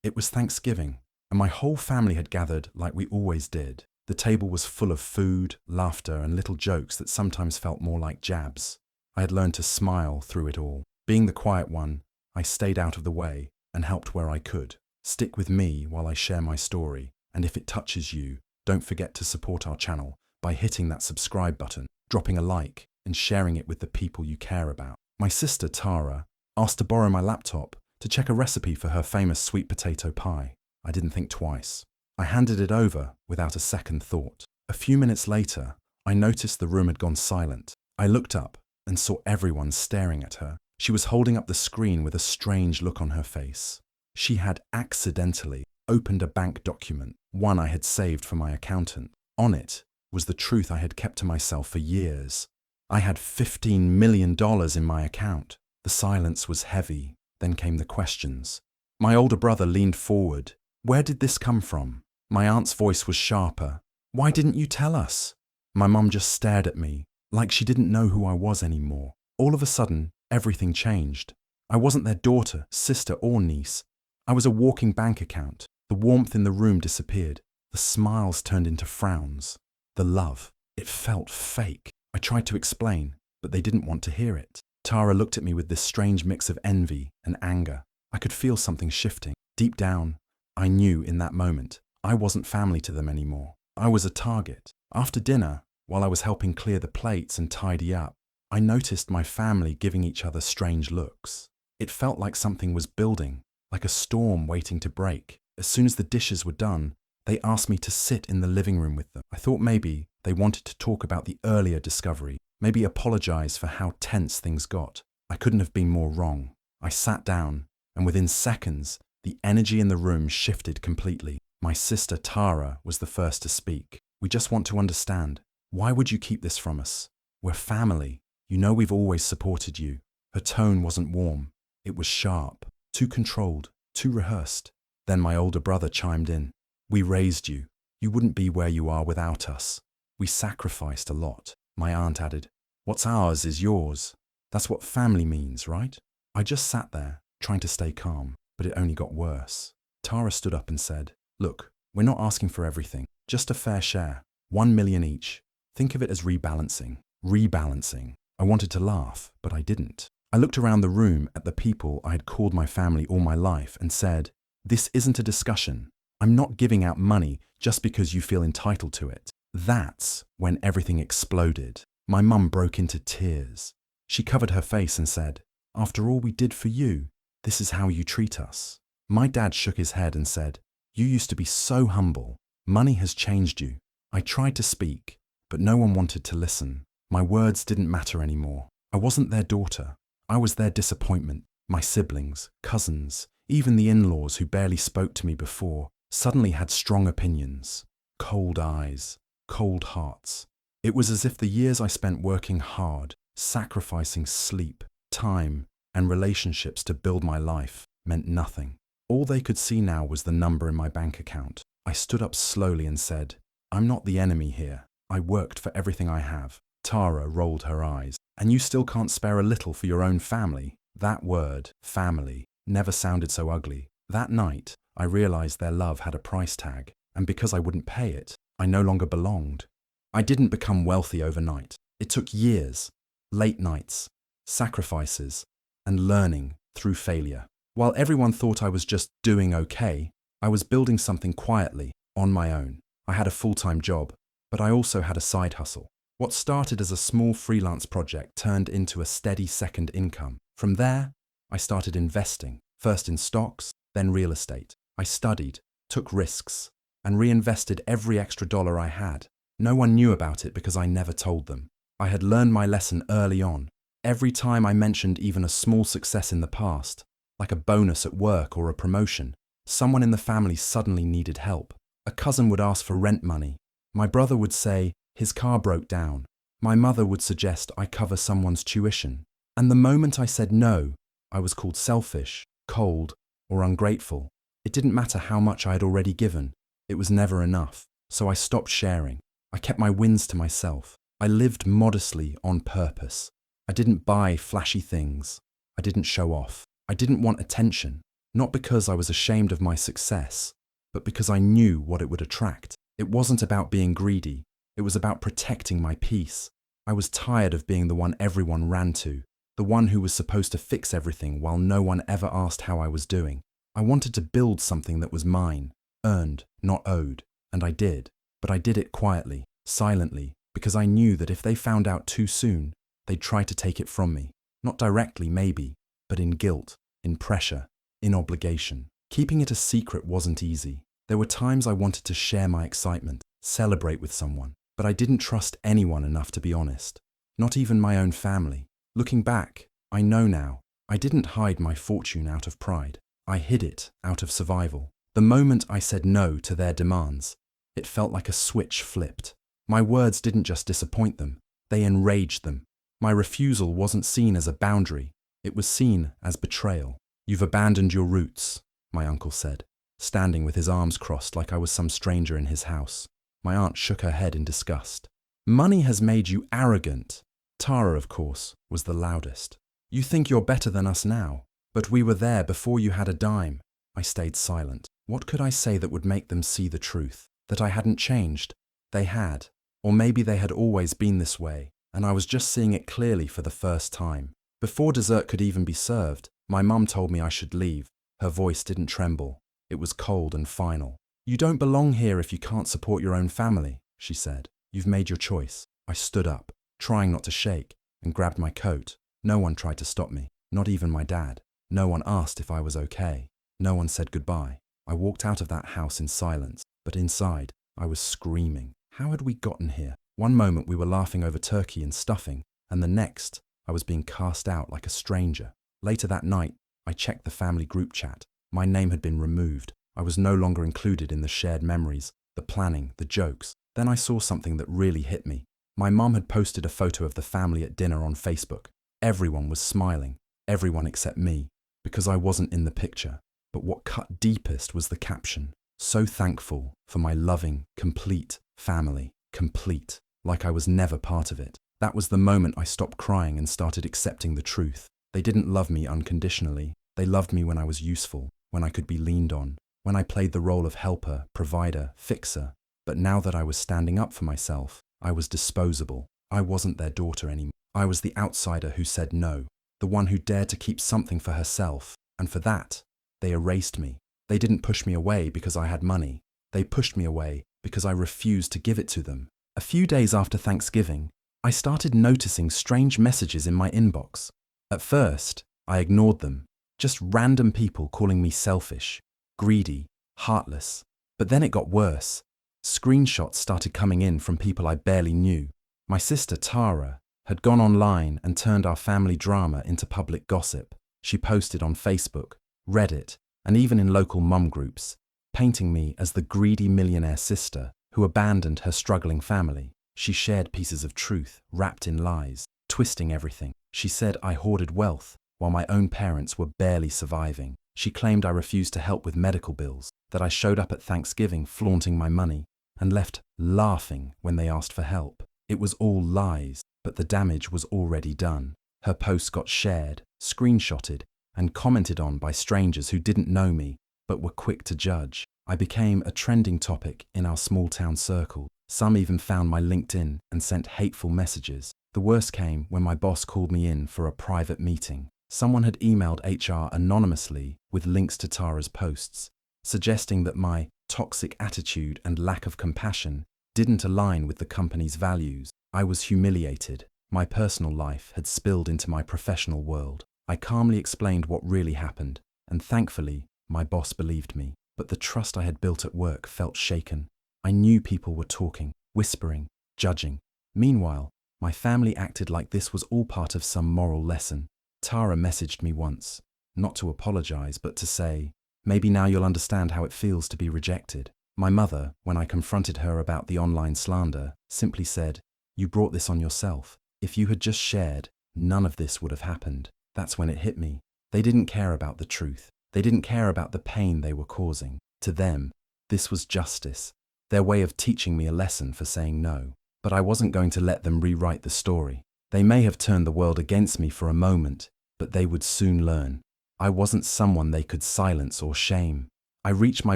It was Thanksgiving, and my whole family had gathered like we always did. The table was full of food, laughter, and little jokes that sometimes felt more like jabs. I had learned to smile through it all. Being the quiet one, I stayed out of the way and helped where I could. Stick with me while I share my story, and if it touches you, don't forget to support our channel by hitting that subscribe button, dropping a like, and sharing it with the people you care about. My sister, Tara, asked to borrow my laptop to check a recipe for her famous sweet potato pie. I didn't think twice. I handed it over without a second thought. A few minutes later, I noticed the room had gone silent. I looked up and saw everyone staring at her. She was holding up the screen with a strange look on her face. She had accidentally opened a bank document, one I had saved for my accountant. On it was the truth I had kept to myself for years. I had $15 million in my account. The silence was heavy. Then came the questions. My older brother leaned forward. Where did this come from? My aunt's voice was sharper. Why didn't you tell us? My mum just stared at me, like she didn't know who I was anymore. All of a sudden, everything changed. I wasn't their daughter, sister, or niece. I was a walking bank account. The warmth in the room disappeared. The smiles turned into frowns. The love, it felt fake. I tried to explain, but they didn't want to hear it. Tara looked at me with this strange mix of envy and anger. I could feel something shifting. Deep down, I knew in that moment I wasn't family to them anymore. I was a target. After dinner, while I was helping clear the plates and tidy up, I noticed my family giving each other strange looks. It felt like something was building, like a storm waiting to break. As soon as the dishes were done, they asked me to sit in the living room with them. I thought maybe they wanted to talk about the earlier discovery, maybe apologize for how tense things got. I couldn't have been more wrong. I sat down, and within seconds, the energy in the room shifted completely. My sister Tara was the first to speak. We just want to understand. Why would you keep this from us? We're family. You know we've always supported you. Her tone wasn't warm. It was sharp, too controlled, too rehearsed. Then my older brother chimed in. We raised you. You wouldn't be where you are without us. We sacrificed a lot. My aunt added, what's ours is yours. That's what family means, right? I just sat there, trying to stay calm, but it only got worse. Tara stood up and said, look, we're not asking for everything, just a fair share, 1 million each. Think of it as rebalancing. Rebalancing. I wanted to laugh, but I didn't. I looked around the room at the people I had called my family all my life and said, this isn't a discussion. I'm not giving out money just because you feel entitled to it. That's when everything exploded. My mum broke into tears. She covered her face and said, after all we did for you, this is how you treat us. My dad shook his head and said, you used to be so humble. Money has changed you. I tried to speak, but no one wanted to listen. My words didn't matter anymore. I wasn't their daughter. I was their disappointment. My siblings, cousins, even the in-laws who barely spoke to me before, suddenly had strong opinions, cold eyes, cold hearts. It was as if the years I spent working hard, sacrificing sleep, time, and relationships to build my life meant nothing. All they could see now was the number in my bank account. I stood up slowly and said, I'm not the enemy here. I worked for everything I have. Tara rolled her eyes. And you still can't spare a little for your own family? That word, family, never sounded so ugly. That night, I realized their love had a price tag, and because I wouldn't pay it, I no longer belonged. I didn't become wealthy overnight. It took years, late nights, sacrifices, and learning through failure. While everyone thought I was just doing okay, I was building something quietly, on my own. I had a full-time job, but I also had a side hustle. What started as a small freelance project turned into a steady second income. From there, I started investing, first in stocks, then real estate. I studied, took risks, and reinvested every extra dollar I had. No one knew about it because I never told them. I had learned my lesson early on. Every time I mentioned even a small success in the past, like a bonus at work or a promotion, someone in the family suddenly needed help. A cousin would ask for rent money. My brother would say his car broke down. My mother would suggest I cover someone's tuition. And the moment I said no, I was called selfish, cold, or ungrateful. It didn't matter how much I had already given. It was never enough. So I stopped sharing. I kept my wins to myself. I lived modestly on purpose. I didn't buy flashy things. I didn't show off. I didn't want attention. Not because I was ashamed of my success, but because I knew what it would attract. It wasn't about being greedy. It was about protecting my peace. I was tired of being the one everyone ran to, the one who was supposed to fix everything while no one ever asked how I was doing. I wanted to build something that was mine, earned, not owed, and I did. But I did it quietly, silently, because I knew that if they found out too soon, they'd try to take it from me. Not directly, maybe, but in guilt, in pressure, in obligation. Keeping it a secret wasn't easy. There were times I wanted to share my excitement, celebrate with someone, but I didn't trust anyone enough to be honest. Not even my own family. Looking back, I know now, I didn't hide my fortune out of pride. I hid it out of survival. The moment I said no to their demands, it felt like a switch flipped. My words didn't just disappoint them, they enraged them. My refusal wasn't seen as a boundary, it was seen as betrayal. "You've abandoned your roots," my uncle said, standing with his arms crossed like I was some stranger in his house. My aunt shook her head in disgust. "Money has made you arrogant." Tara, of course, was the loudest. "You think you're better than us now, but we were there before you had a dime." I stayed silent. What could I say that would make them see the truth? That I hadn't changed? They had. Or maybe they had always been this way, and I was just seeing it clearly for the first time. Before dessert could even be served, my mum told me I should leave. Her voice didn't tremble. It was cold and final. "You don't belong here if you can't support your own family," she said. "You've made your choice." I stood up, trying not to shake, and grabbed my coat. No one tried to stop me, not even my dad. No one asked if I was okay. No one said goodbye. I walked out of that house in silence, but inside, I was screaming. How had we gotten here? One moment we were laughing over turkey and stuffing, and the next, I was being cast out like a stranger. Later that night, I checked the family group chat. My name had been removed. I was no longer included in the shared memories, the planning, the jokes. Then I saw something that really hit me. My mum had posted a photo of the family at dinner on Facebook. Everyone was smiling, everyone except me, because I wasn't in the picture. But what cut deepest was the caption. "So thankful for my loving, complete family." Complete, like I was never part of it. That was the moment I stopped crying and started accepting the truth. They didn't love me unconditionally. They loved me when I was useful, when I could be leaned on, when I played the role of helper, provider, fixer. But now that I was standing up for myself, I was disposable. I wasn't their daughter anymore. I was the outsider who said no, the one who dared to keep something for herself, and for that, they erased me. They didn't push me away because I had money. They pushed me away because I refused to give it to them. A few days after Thanksgiving, I started noticing strange messages in my inbox. At first, I ignored them, just random people calling me selfish, greedy, heartless. But then it got worse. Screenshots started coming in from people I barely knew. My sister Tara had gone online and turned our family drama into public gossip. She posted on Facebook, Reddit, and even in local mum groups, painting me as the greedy millionaire sister who abandoned her struggling family. She shared pieces of truth wrapped in lies, twisting everything. She said I hoarded wealth while my own parents were barely surviving. She claimed I refused to help with medical bills, that I showed up at Thanksgiving flaunting my money and left laughing when they asked for help. It was all lies, but the damage was already done. Her posts got shared, screenshotted, and commented on by strangers who didn't know me but were quick to judge. I became a trending topic in our small town circle. Some even found my LinkedIn and sent hateful messages. The worst came when my boss called me in for a private meeting. Someone had emailed HR anonymously with links to Tara's posts, suggesting that my toxic attitude and lack of compassion didn't align with the company's values. I was humiliated. My personal life had spilled into my professional world. I calmly explained what really happened, and thankfully, my boss believed me. But the trust I had built at work felt shaken. I knew people were talking, whispering, judging. Meanwhile, my family acted like this was all part of some moral lesson. Tara messaged me once, not to apologize, but to say, "Maybe now you'll understand how it feels to be rejected." My mother, when I confronted her about the online slander, simply said, "You brought this on yourself. If you had just shared, none of this would have happened." That's when it hit me. They didn't care about the truth. They didn't care about the pain they were causing. To them, this was justice, their way of teaching me a lesson for saying no. But I wasn't going to let them rewrite the story. They may have turned the world against me for a moment, but they would soon learn. I wasn't someone they could silence or shame. I reached my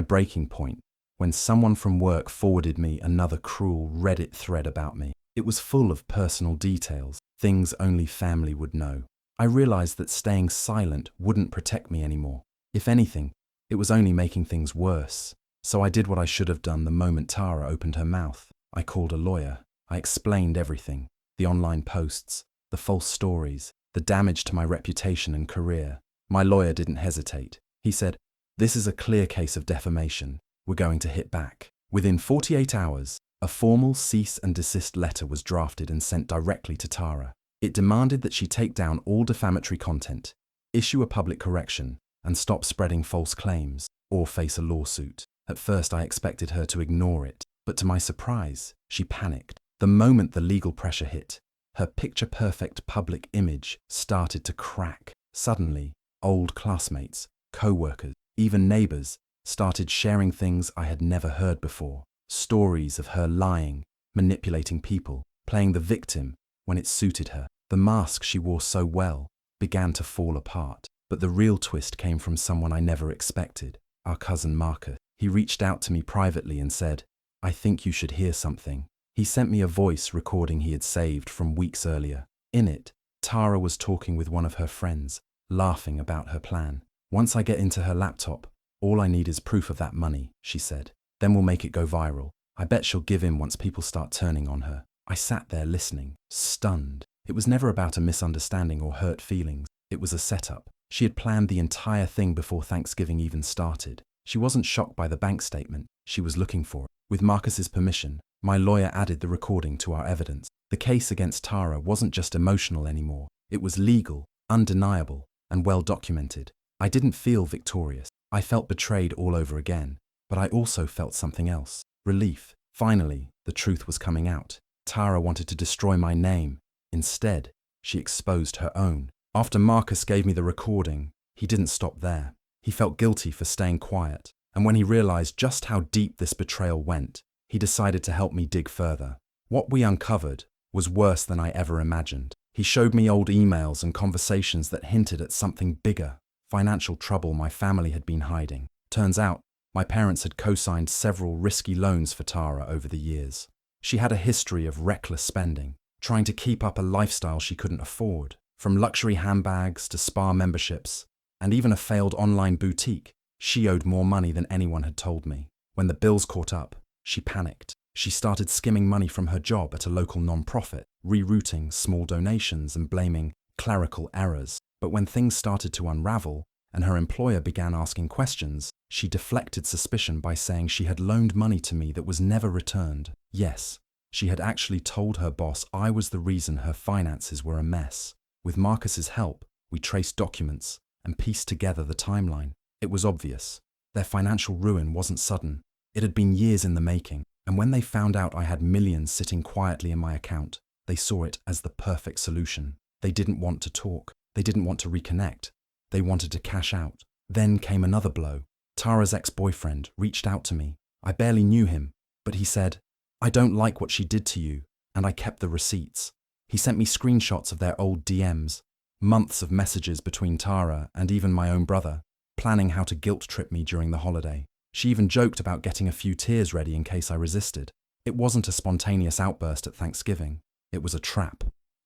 breaking point when someone from work forwarded me another cruel Reddit thread about me. It was full of personal details, things only family would know. I realized that staying silent wouldn't protect me anymore. If anything, it was only making things worse. So I did what I should have done the moment Tara opened her mouth. I called a lawyer. I explained everything. The online posts, the false stories, the damage to my reputation and career. My lawyer didn't hesitate. He said, "This is a clear case of defamation. We're going to hit back." Within 48 hours, a formal cease and desist letter was drafted and sent directly to Tara. It demanded that she take down all defamatory content, issue a public correction, and stop spreading false claims or face a lawsuit. At first, I expected her to ignore it, but to my surprise, she panicked. The moment the legal pressure hit, her picture-perfect public image started to crack. Suddenly, old classmates, co-workers, even neighbors started sharing things I had never heard before. Stories of her lying, manipulating people, playing the victim when it suited her. The mask she wore so well began to fall apart. But the real twist came from someone I never expected, our cousin Marcus. He reached out to me privately and said, "I think you should hear something." He sent me a voice recording he had saved from weeks earlier. In it, Tara was talking with one of her friends, laughing about her plan. "Once I get into her laptop, all I need is proof of that money," she said. "Then we'll make it go viral. I bet she'll give in once people start turning on her." I sat there listening, stunned. It was never about a misunderstanding or hurt feelings. It was a setup. She had planned the entire thing before Thanksgiving even started. She wasn't shocked by the bank statement. She was looking for it. With Marcus's permission, my lawyer added the recording to our evidence. The case against Tara wasn't just emotional anymore. It was legal, undeniable, and well documented. I didn't feel victorious. I felt betrayed all over again. But I also felt something else. Relief. Finally, the truth was coming out. Tara wanted to destroy my name. Instead, she exposed her own. After Marcus gave me the recording, he didn't stop there. He felt guilty for staying quiet, and when he realized just how deep this betrayal went, he decided to help me dig further. What we uncovered was worse than I ever imagined. He showed me old emails and conversations that hinted at something bigger, financial trouble my family had been hiding. Turns out, my parents had co-signed several risky loans for Tara over the years. She had a history of reckless spending, trying to keep up a lifestyle she couldn't afford. From luxury handbags to spa memberships, and even a failed online boutique, she owed more money than anyone had told me. When the bills caught up, she panicked. She started skimming money from her job at a local non-profit, rerouting small donations and blaming clerical errors. But when things started to unravel and her employer began asking questions, she deflected suspicion by saying she had loaned money to me that was never returned. Yes, she had actually told her boss I was the reason her finances were a mess. With Marcus's help, we traced documents and pieced together the timeline. It was obvious. Their financial ruin wasn't sudden. It had been years in the making, and when they found out I had millions sitting quietly in my account, they saw it as the perfect solution. They didn't want to talk. They didn't want to reconnect. They wanted to cash out. Then came another blow. Tara's ex-boyfriend reached out to me. I barely knew him, but he said, "I don't like what she did to you," and I kept the receipts. He sent me screenshots of their old DMs, months of messages between Tara and even my own brother, planning how to guilt-trip me during the holiday. She even joked about getting a few tears ready in case I resisted. It wasn't a spontaneous outburst at Thanksgiving. It was a trap.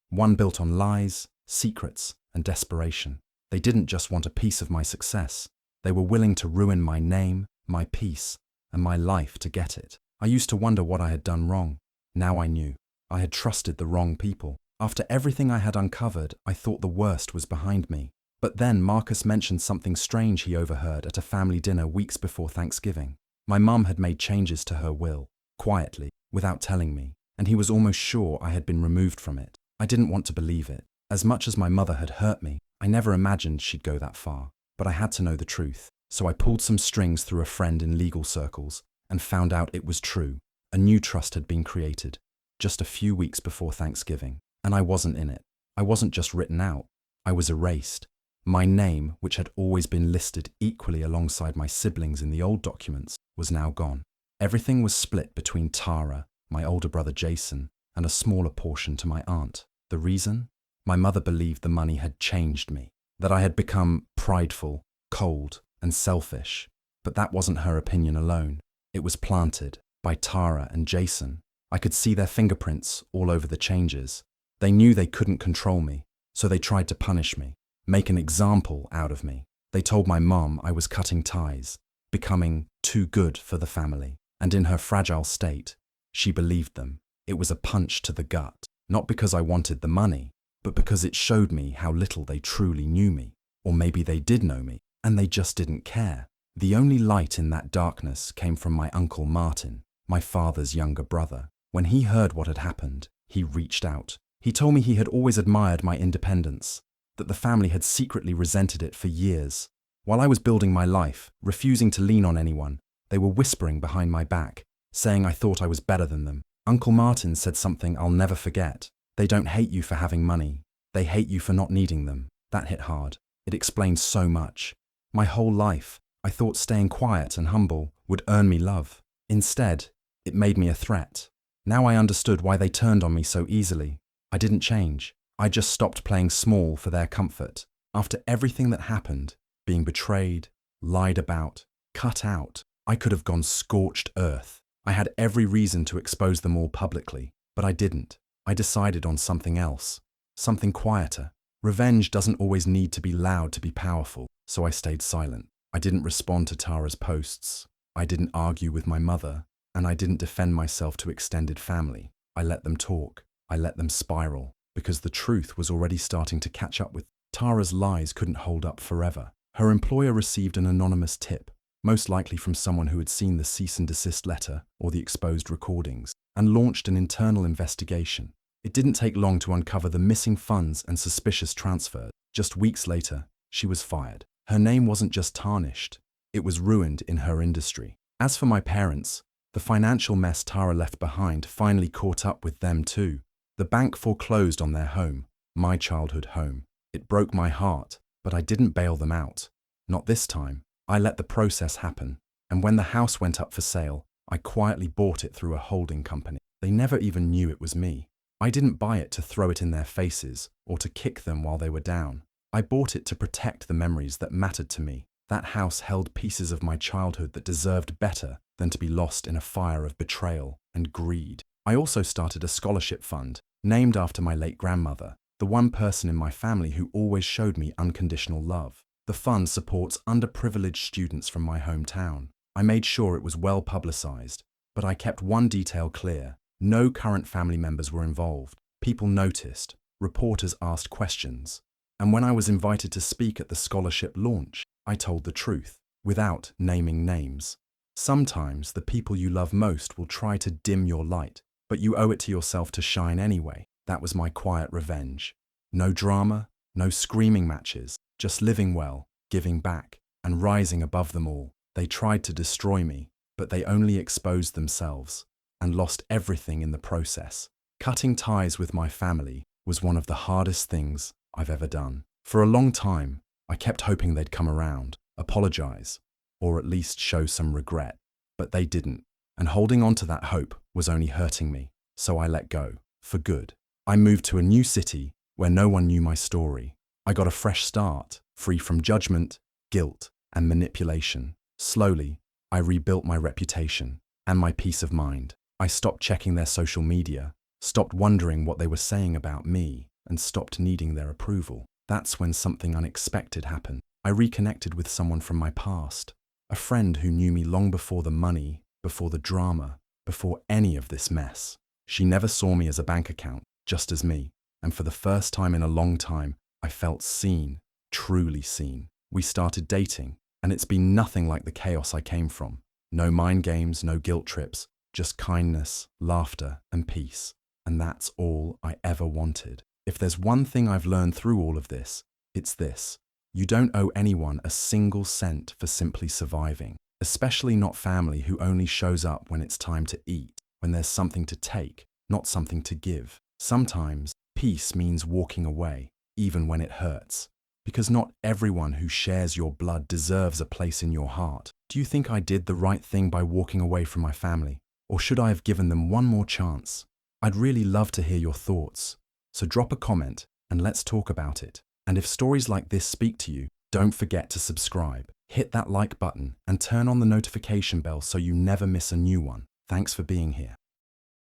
One built on lies, secrets, and desperation. They didn't just want a piece of my success. They were willing to ruin my name, my peace, and my life to get it. I used to wonder what I had done wrong. Now I knew. I had trusted the wrong people. After everything I had uncovered, I thought the worst was behind me. But then Marcus mentioned something strange he overheard at a family dinner weeks before Thanksgiving. My mum had made changes to her will, quietly, without telling me, and he was almost sure I had been removed from it. I didn't want to believe it. As much as my mother had hurt me, I never imagined she'd go that far. But I had to know the truth. So I pulled some strings through a friend in legal circles and found out it was true. A new trust had been created, just a few weeks before Thanksgiving. And I wasn't in it. I wasn't just written out. I was erased. My name, which had always been listed equally alongside my siblings in the old documents, was now gone. Everything was split between Tara, my older brother Jason, and a smaller portion to my aunt. The reason? My mother believed the money had changed me. that I had become prideful, cold, and selfish. But that wasn't her opinion alone. It was planted by Tara and Jason. I could see their fingerprints all over the changes. They knew they couldn't control me, so they tried to punish me, make an example out of me. They told my mom I was cutting ties, becoming too good for the family. And in her fragile state, she believed them. It was a punch to the gut, not because I wanted the money, but because it showed me how little they truly knew me. Or maybe they did know me, and they just didn't care. The only light in that darkness came from my Uncle Martin, my father's younger brother. When he heard what had happened, he reached out. He told me he had always admired my independence, that the family had secretly resented it for years. While I was building my life, refusing to lean on anyone, they were whispering behind my back, saying I thought I was better than them. Uncle Martin said something I'll never forget. They don't hate you for having money. They hate you for not needing them. That hit hard. It explained so much. My whole life, I thought staying quiet and humble would earn me love. Instead, it made me a threat. Now I understood why they turned on me so easily. I didn't change. I just stopped playing small for their comfort. After everything that happened, being betrayed, lied about, cut out, I could have gone scorched earth. I had every reason to expose them all publicly, but I didn't. I decided on something else, something quieter. Revenge doesn't always need to be loud to be powerful, so I stayed silent. I didn't respond to Tara's posts. I didn't argue with my mother, and I didn't defend myself to extended family. I let them talk. I let them spiral, because the truth was already starting to catch up with. Tara's lies couldn't hold up forever. Her employer received an anonymous tip, most likely from someone who had seen the cease and desist letter or the exposed recordings, and launched an internal investigation. It didn't take long to uncover the missing funds and suspicious transfers. Just weeks later, she was fired. Her name wasn't just tarnished, it was ruined in her industry. As for my parents, the financial mess Tara left behind finally caught up with them too. The bank foreclosed on their home, my childhood home. It broke my heart, but I didn't bail them out. Not this time. I let the process happen, and when the house went up for sale, I quietly bought it through a holding company. They never even knew it was me. I didn't buy it to throw it in their faces or to kick them while they were down. I bought it to protect the memories that mattered to me. That house held pieces of my childhood that deserved better than to be lost in a fire of betrayal and greed. I also started a scholarship fund, named after my late grandmother, the one person in my family who always showed me unconditional love. The fund supports underprivileged students from my hometown. I made sure it was well publicized, but I kept one detail clear. No current family members were involved. People noticed, reporters asked questions, and when I was invited to speak at the scholarship launch, I told the truth, without naming names. Sometimes the people you love most will try to dim your light, but you owe it to yourself to shine anyway. That was my quiet revenge. No drama, no screaming matches, just living well, giving back, and rising above them all. They tried to destroy me, but they only exposed themselves and lost everything in the process. Cutting ties with my family was one of the hardest things I've ever done. For a long time, I kept hoping they'd come around, apologize, or at least show some regret, but they didn't, and holding on to that hope was only hurting me, so I let go, for good. I moved to a new city where no one knew my story. I got a fresh start, free from judgment, guilt, and manipulation. Slowly, I rebuilt my reputation and my peace of mind. I stopped checking their social media, stopped wondering what they were saying about me, and stopped needing their approval. That's when something unexpected happened. I reconnected with someone from my past, a friend who knew me long before the money, before the drama, before any of this mess. She never saw me as a bank account, just as me, and for the first time in a long time, I felt seen, truly seen. We started dating, and it's been nothing like the chaos I came from. No mind games, no guilt trips, just kindness, laughter, and peace. And that's all I ever wanted. If there's one thing I've learned through all of this, it's this. You don't owe anyone a single cent for simply surviving, especially not family who only shows up when it's time to eat, when there's something to take, not something to give. Sometimes, peace means walking away, even when it hurts. Because not everyone who shares your blood deserves a place in your heart. Do you think I did the right thing by walking away from my family? Or should I have given them one more chance? I'd really love to hear your thoughts. So drop a comment and let's talk about it. And if stories like this speak to you, don't forget to subscribe. Hit that like button and turn on the notification bell so you never miss a new one. Thanks for being here.